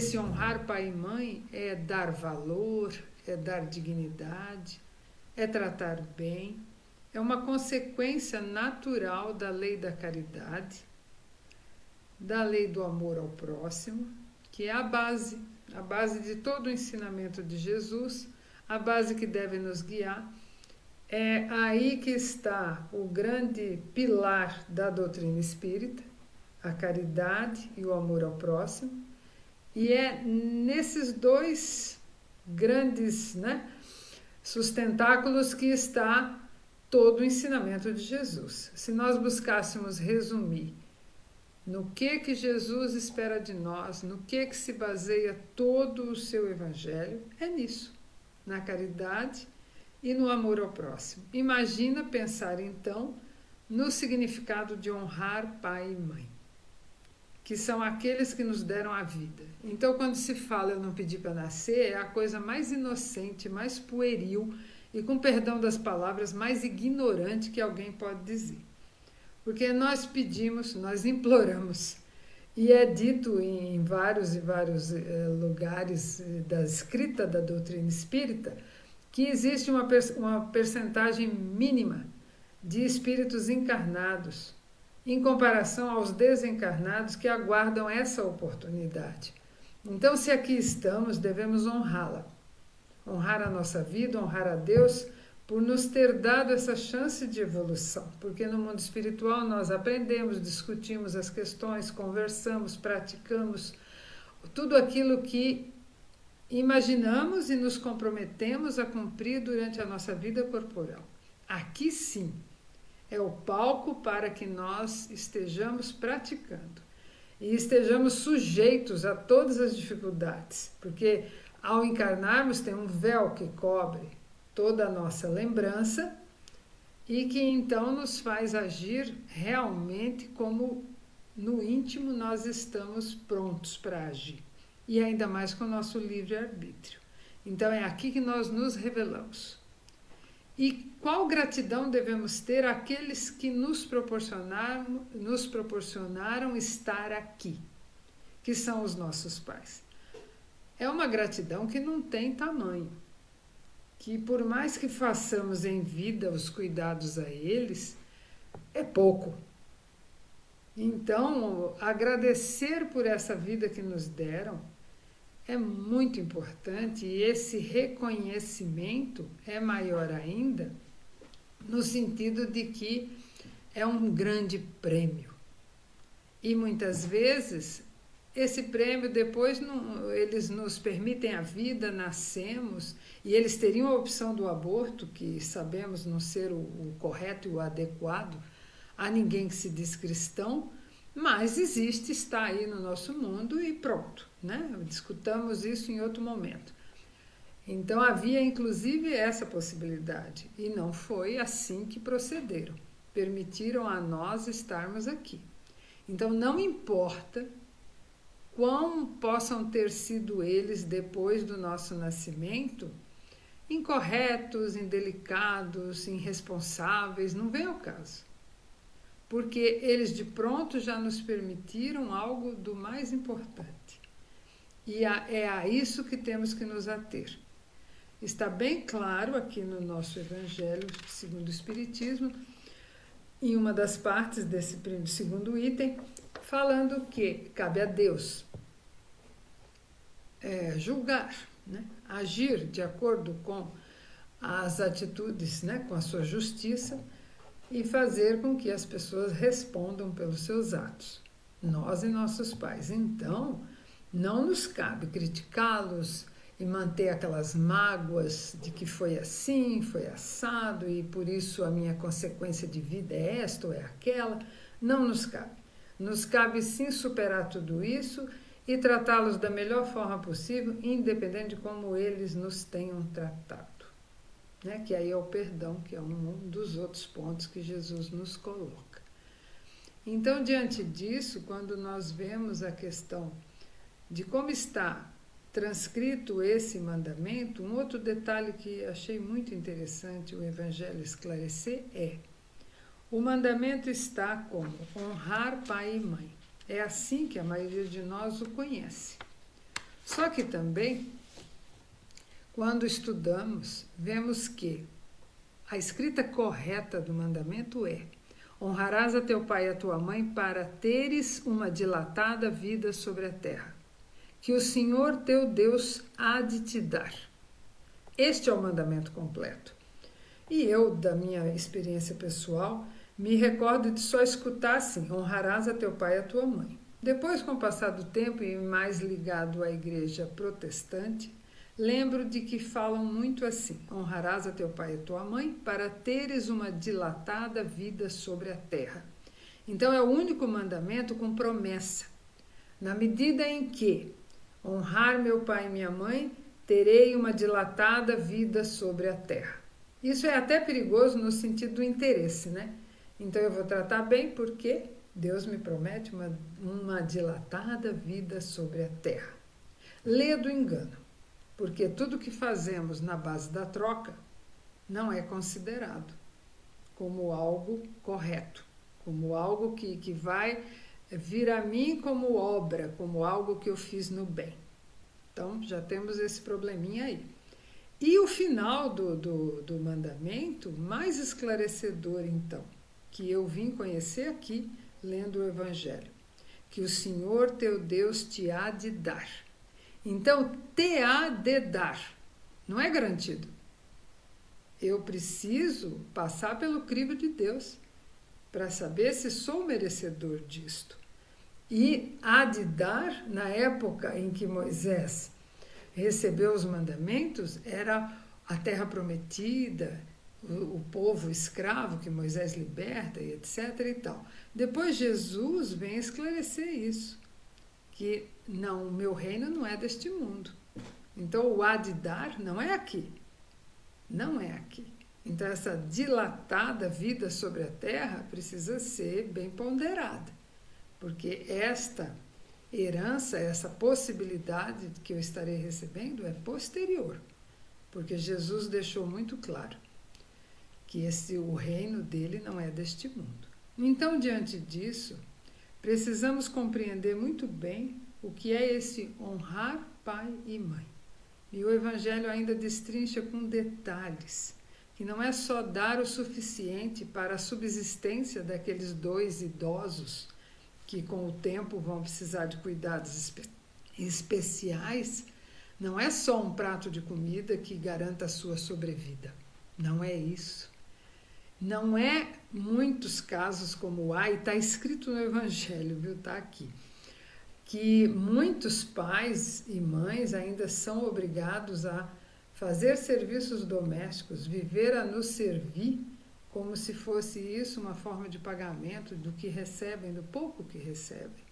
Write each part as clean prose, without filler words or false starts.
esse honrar pai e mãe é dar valor, é dar dignidade, é tratar bem, é uma consequência natural da lei da caridade, da lei do amor ao próximo, que é a base de todo o ensinamento de Jesus, a base que deve nos guiar. É aí que está o grande pilar da doutrina espírita, a caridade e o amor ao próximo, e é nesses dois grandes, sustentáculos que está todo o ensinamento de Jesus. Se nós buscássemos resumir no que Jesus espera de nós, no que se baseia todo o seu evangelho, é nisso, na caridade e no amor ao próximo. Imagina pensar então no significado de honrar pai e mãe, que são aqueles que nos deram a vida. Então, quando se fala eu não pedi para nascer, é a coisa mais inocente, mais pueril e, com perdão das palavras, mais ignorante que alguém pode dizer. Porque nós pedimos, nós imploramos, e é dito em vários e vários lugares da escrita da doutrina espírita, que existe uma percentagem mínima de espíritos encarnados em comparação aos desencarnados que aguardam essa oportunidade. Então, se aqui estamos, devemos honrá-la, honrar a nossa vida, honrar a Deus por nos ter dado essa chance de evolução, porque no mundo espiritual nós aprendemos, discutimos as questões, conversamos, praticamos tudo aquilo que imaginamos e nos comprometemos a cumprir durante a nossa vida corporal. Aqui sim é o palco para que nós estejamos praticando e estejamos sujeitos a todas as dificuldades, porque ao encarnarmos tem um véu que cobre toda a nossa lembrança e que então nos faz agir realmente como no íntimo nós estamos prontos para agir. E ainda mais com o nosso livre-arbítrio. Então é aqui que nós nos revelamos. E qual gratidão devemos ter àqueles que nos proporcionaram estar aqui, que são os nossos pais. É uma gratidão que não tem tamanho, que por mais que façamos em vida os cuidados a eles, é pouco. Então, agradecer por essa vida que nos deram é muito importante, e esse reconhecimento é maior ainda no sentido de que é um grande prêmio. E muitas vezes esse prêmio depois eles nos permitem a vida, nascemos, e eles teriam a opção do aborto, que sabemos não ser o correto e o adequado a ninguém que se diz cristão, mas existe, está aí no nosso mundo e pronto, Discutamos isso em outro momento. Então havia inclusive essa possibilidade e não foi assim que procederam. Permitiram a nós estarmos aqui. Então não importa quão possam ter sido eles depois do nosso nascimento, incorretos, indelicados, irresponsáveis, não vem ao caso. Porque eles de pronto já nos permitiram algo do mais importante. E é a isso que temos que nos ater. Está bem claro aqui no nosso Evangelho segundo o Espiritismo, em uma das partes desse segundo item, falando que cabe a Deus julgar, agir de acordo com as atitudes, com a sua justiça, e fazer com que as pessoas respondam pelos seus atos, nós e nossos pais. Então, não nos cabe criticá-los e manter aquelas mágoas de que foi assim, foi assado, e por isso a minha consequência de vida é esta ou é aquela. Não nos cabe. Nos cabe sim superar tudo isso e tratá-los da melhor forma possível, independente de como eles nos tenham tratado. Que aí é o perdão, que é um dos outros pontos que Jesus nos coloca. Então, diante disso, quando nós vemos a questão de como está transcrito esse mandamento, um outro detalhe que achei muito interessante o Evangelho esclarecer é: o mandamento está como honrar pai e mãe. É assim que a maioria de nós o conhece. Só que também, quando estudamos, vemos que a escrita correta do mandamento é: honrarás a teu pai e a tua mãe para teres uma dilatada vida sobre a terra, que o Senhor teu Deus há de te dar. Este é o mandamento completo. E eu, da minha experiência pessoal, me recordo de só escutar assim: honrarás a teu pai e a tua mãe. Depois, com o passar do tempo e mais ligado à igreja protestante, lembro de que falam muito assim: honrarás a teu pai e a tua mãe para teres uma dilatada vida sobre a terra. Então é o único mandamento com promessa. Na medida em que honrar meu pai e minha mãe, terei uma dilatada vida sobre a terra. Isso é até perigoso no sentido do interesse, né? Então eu vou tratar bem porque Deus me promete uma dilatada vida sobre a terra. Lê do engano, porque tudo que fazemos na base da troca não é considerado como algo correto, como algo que vai vir a mim como obra, como algo que eu fiz no bem. Então, já temos esse probleminha aí. E o final do mandamento, mais esclarecedor então, que eu vim conhecer aqui, lendo o Evangelho: que o Senhor teu Deus te há de dar. Então, te há de dar, não é garantido. Eu preciso passar pelo crivo de Deus para saber se sou merecedor disto. E há de dar, na época em que Moisés recebeu os mandamentos, era a terra prometida, o povo escravo que Moisés liberta, e etc. e tal. Depois Jesus vem esclarecer isso, que não, o meu reino não é deste mundo. Então o há de dar não é aqui, não é aqui. Então essa dilatada vida sobre a terra precisa ser bem ponderada, porque esta herança, essa possibilidade que eu estarei recebendo é posterior, porque Jesus deixou muito claro que o reino dele não é deste mundo. Então, diante disso, precisamos compreender muito bem o que é esse honrar pai e mãe. E o Evangelho ainda destrincha com detalhes, que não é só dar o suficiente para a subsistência daqueles 2 idosos que com o tempo vão precisar de cuidados especiais, não é só um prato de comida que garanta a sua sobrevida. Não é isso. Não é muitos casos como há, e está escrito no Evangelho, viu? Está aqui, que muitos pais e mães ainda são obrigados a fazer serviços domésticos, viver a nos servir, como se fosse isso uma forma de pagamento do que recebem, do pouco que recebem.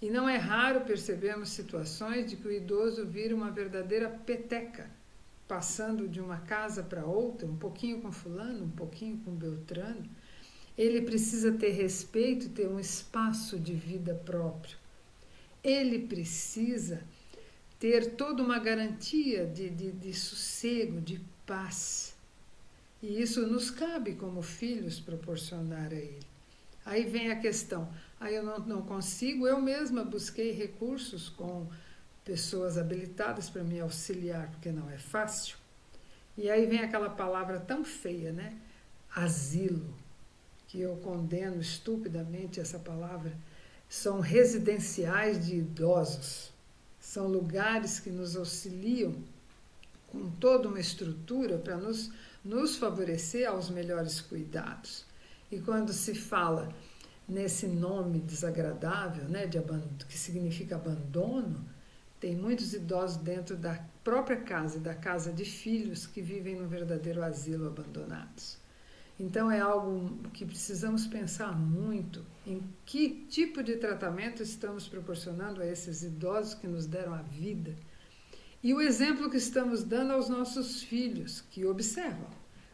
E não é raro percebermos situações de que o idoso vira uma verdadeira peteca, passando de uma casa para outra, um pouquinho com fulano, um pouquinho com beltrano. Ele precisa ter respeito, ter um espaço de vida próprio. Ele precisa ter toda uma garantia de sossego, de paz. E isso nos cabe como filhos proporcionar a ele. Aí vem a questão: eu não consigo, eu mesma busquei recursos com pessoas habilitadas para me auxiliar, porque não é fácil. E aí vem aquela palavra tão feia, né? Asilo, que eu condeno estupidamente essa palavra. São residenciais de idosos, são lugares que nos auxiliam com toda uma estrutura para nos favorecer aos melhores cuidados. E quando se fala nesse nome desagradável, né, que significa abandono, tem muitos idosos dentro da própria casa, da casa de filhos, que vivem no verdadeiro asilo, abandonados. Então é algo que precisamos pensar muito em que tipo de tratamento estamos proporcionando a esses idosos que nos deram a vida. E o exemplo que estamos dando aos nossos filhos, que observam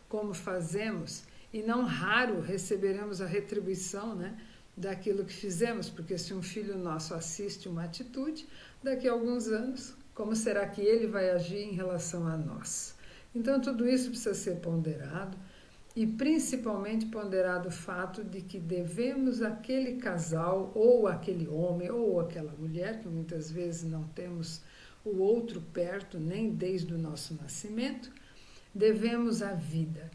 como fazemos, e não raro receberemos a retribuição, né, daquilo que fizemos, porque se um filho nosso assiste uma atitude, daqui a alguns anos, como será que ele vai agir em relação a nós? Então tudo isso precisa ser ponderado, e principalmente ponderado o fato de que devemos aquele casal, ou aquele homem, ou aquela mulher, que muitas vezes não temos o outro perto, nem desde o nosso nascimento, devemos a vida.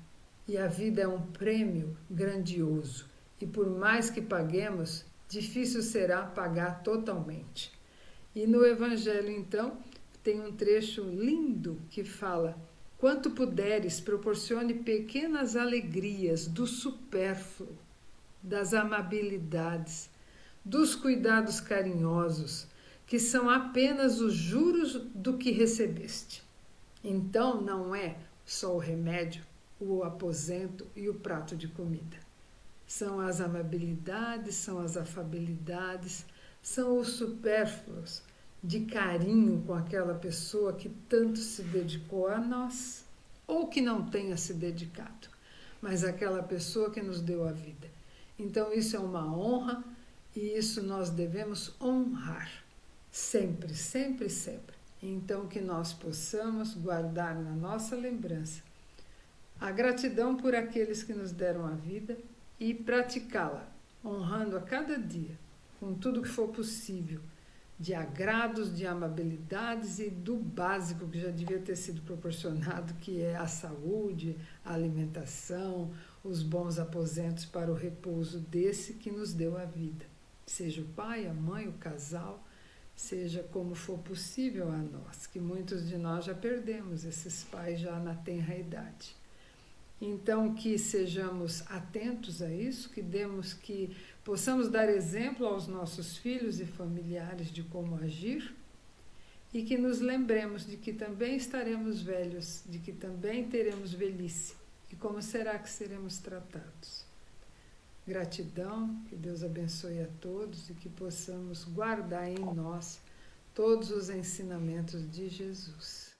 E a vida é um prêmio grandioso, e por mais que paguemos, difícil será pagar totalmente. E no Evangelho, então, tem um trecho lindo que fala: quanto puderes, proporcione pequenas alegrias do supérfluo, das amabilidades, dos cuidados carinhosos, que são apenas os juros do que recebeste. Então não é só o remédio, o aposento e o prato de comida. São as amabilidades, são as afabilidades, são os supérfluos de carinho com aquela pessoa que tanto se dedicou a nós, ou que não tenha se dedicado, mas aquela pessoa que nos deu a vida. Então isso é uma honra e isso nós devemos honrar, sempre, sempre, sempre. Então que nós possamos guardar na nossa lembrança a gratidão por aqueles que nos deram a vida e praticá-la, honrando a cada dia, com tudo que for possível, de agrados, de amabilidades e do básico que já devia ter sido proporcionado, que é a saúde, a alimentação, os bons aposentos para o repouso desse que nos deu a vida. Seja o pai, a mãe, o casal, seja como for possível a nós, que muitos de nós já perdemos esses pais já na tenra idade. Então, que sejamos atentos a isso, que possamos dar exemplo aos nossos filhos e familiares de como agir e que nos lembremos de que também estaremos velhos, de que também teremos velhice e como será que seremos tratados. Gratidão, que Deus abençoe a todos e que possamos guardar em nós todos os ensinamentos de Jesus.